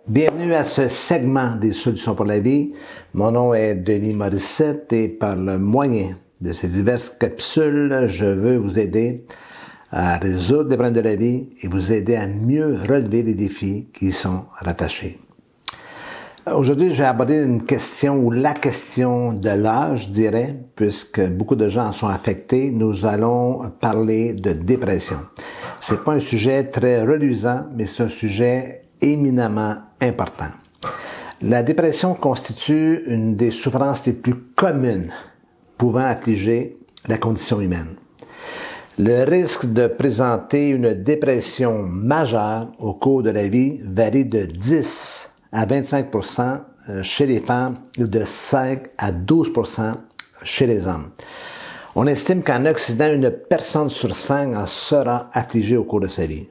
Bienvenue à ce segment des Solutions pour la vie. Mon nom est Denis Morissette et par le moyen de ces diverses capsules, je veux vous aider à résoudre les problèmes de la vie et vous aider à mieux relever les défis qui y sont rattachés. Aujourd'hui, je vais aborder une question ou la question de l'âge, je dirais, puisque beaucoup de gens en sont affectés. Nous allons parler de dépression. C'est pas un sujet très reluisant, mais c'est un sujet éminemment important. La dépression constitue une des souffrances les plus communes pouvant affliger la condition humaine. Le risque de présenter une dépression majeure au cours de la vie varie de 10 à 25% chez les femmes et de 5 à 12% chez les hommes. On estime qu'en Occident, une personne sur 5 en sera affligée au cours de sa vie.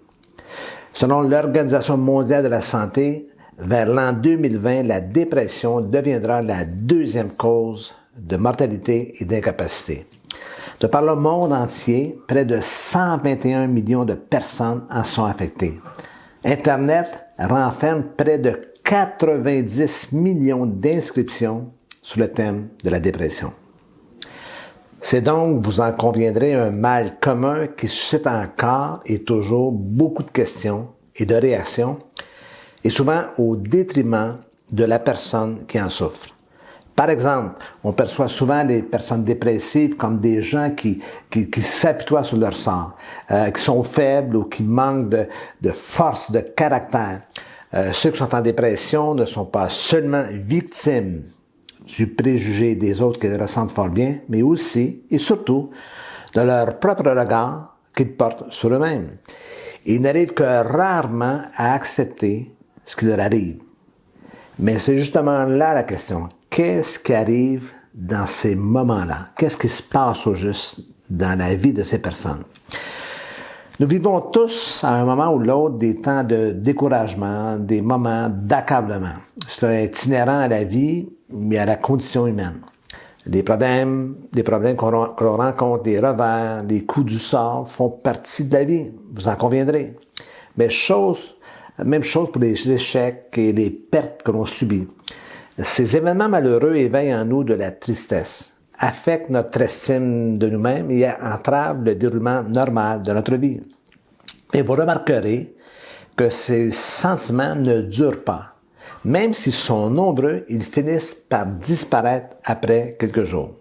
Selon l'Organisation mondiale de la santé, vers l'an 2020, la dépression deviendra la deuxième cause de mortalité et d'incapacité. De par le monde entier, près de 121 millions de personnes en sont affectées. Internet renferme près de 90 millions d'inscriptions sur le thème de la dépression. C'est donc, vous en conviendrez, un mal commun qui suscite encore et toujours beaucoup de questions et de réactions, et souvent au détriment de la personne qui en souffre. Par exemple, on perçoit souvent les personnes dépressives comme des gens qui s'apitoient sur leur sort, qui sont faibles ou qui manquent de force, de caractère. Ceux qui sont en dépression ne sont pas seulement victimes du préjugé des autres qu'ils ressentent fort bien, mais aussi et surtout de leur propre regard qu'ils portent sur eux-mêmes. Ils n'arrivent que rarement à accepter ce qui leur arrive. Mais c'est justement là la question. Qu'est-ce qui arrive dans ces moments-là? Qu'est-ce qui se passe au juste dans la vie de ces personnes? Nous vivons tous, à un moment ou l'autre, des temps de découragement, des moments d'accablement. C'est itinérant à la vie, mais à la condition humaine. Les problèmes qu'on rencontre, les revers, les coups du sort font partie de la vie, vous en conviendrez. Mais même chose pour les échecs et les pertes que l'on subit. Ces événements malheureux éveillent en nous de la tristesse, affectent notre estime de nous-mêmes et entravent le déroulement normal de notre vie. Et vous remarquerez que ces sentiments ne durent pas. Même s'ils sont nombreux, ils finissent par disparaître après quelques jours.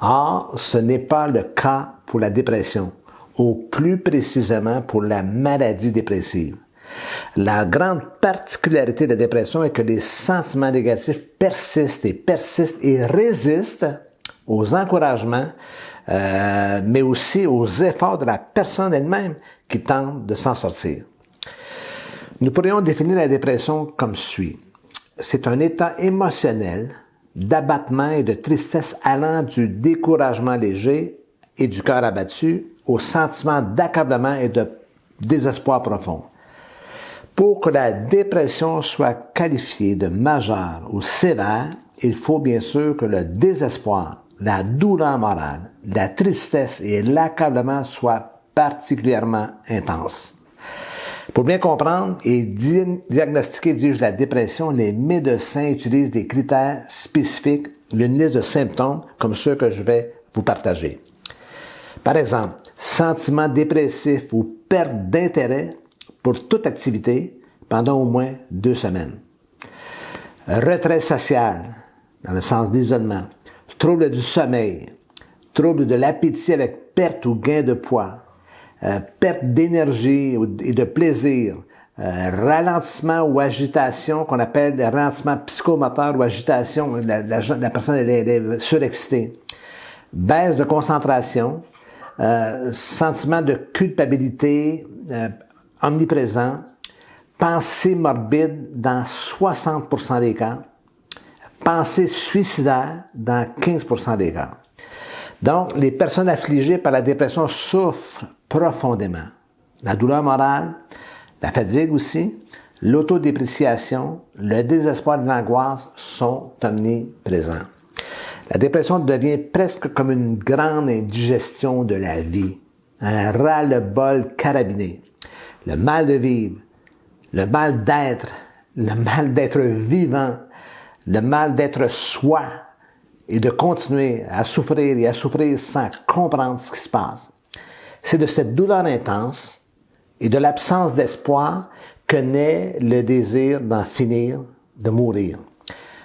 Or, ce n'est pas le cas pour la dépression, ou plus précisément pour la maladie dépressive. La grande particularité de la dépression est que les sentiments négatifs persistent et résistent aux encouragements, mais aussi aux efforts de la personne elle-même qui tente de s'en sortir. Nous pourrions définir la dépression comme suit. C'est un état émotionnel d'abattement et de tristesse allant du découragement léger et du cœur abattu au sentiment d'accablement et de désespoir profond. Pour que la dépression soit qualifiée de majeure ou sévère, il faut bien sûr que le désespoir, la douleur morale, la tristesse et l'accablement soient particulièrement intenses. Pour bien comprendre et diagnostiquer, dis-je, la dépression, les médecins utilisent des critères spécifiques, une liste de symptômes comme ceux que je vais vous partager. Par exemple, sentiment dépressif ou perte d'intérêt pour toute activité pendant au moins 2 semaines. Retrait social, dans le sens d'isolement. Trouble du sommeil. Trouble de l'appétit avec perte ou gain de poids. Perte d'énergie et de plaisir, ralentissement ou agitation qu'on appelle ralentissement psychomoteur ou agitation, la personne elle est surexcitée, baisse de concentration, sentiment de culpabilité omniprésent, pensée morbide dans 60% des cas, pensée suicidaire dans 15% des cas. Donc, les personnes affligées par la dépression souffrent profondément. La douleur morale, la fatigue aussi, l'autodépréciation, le désespoir et l'angoisse sont omniprésents. La dépression devient presque comme une grande indigestion de la vie, un ras-le-bol carabiné. Le mal de vivre, le mal d'être le mal d'être vivant, le mal d'être soi et de continuer à souffrir et à souffrir sans comprendre ce qui se passe. C'est de cette douleur intense et de l'absence d'espoir que naît le désir d'en finir, de mourir.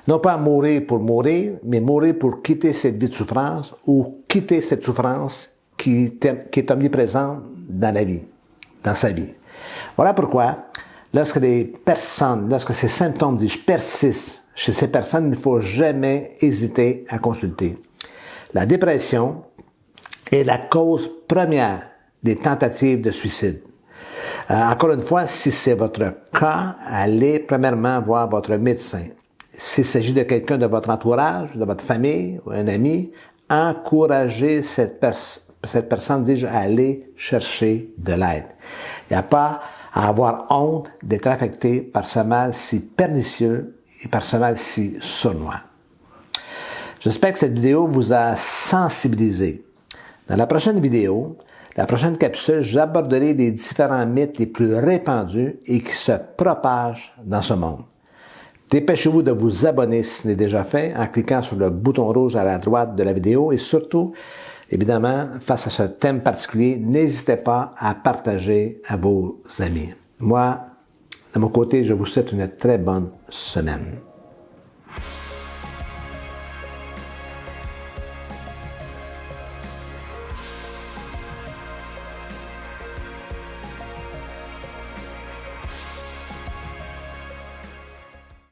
Non pas mourir pour mourir, mais mourir pour quitter cette vie de souffrance ou quitter cette souffrance qui est omniprésente dans la vie, dans sa vie. Voilà pourquoi, lorsque ces symptômes, persistent chez ces personnes, il ne faut jamais hésiter à consulter. La dépression est la cause première des tentatives de suicide. Encore une fois, si c'est votre cas, allez premièrement voir votre médecin. S'il s'agit de quelqu'un de votre entourage, de votre famille ou un ami, encouragez cette personne, dis-je, à aller chercher de l'aide. Il n'y a pas à avoir honte d'être affecté par ce mal si pernicieux et par ce mal si sournois. J'espère que cette vidéo vous a sensibilisé. Dans la prochaine vidéo, la prochaine capsule, j'aborderai les différents mythes les plus répandus et qui se propagent dans ce monde. Dépêchez-vous de vous abonner si ce n'est déjà fait en cliquant sur le bouton rouge à la droite de la vidéo et surtout, évidemment, face à ce thème particulier, n'hésitez pas à partager à vos amis. Moi, de mon côté, je vous souhaite une très bonne semaine.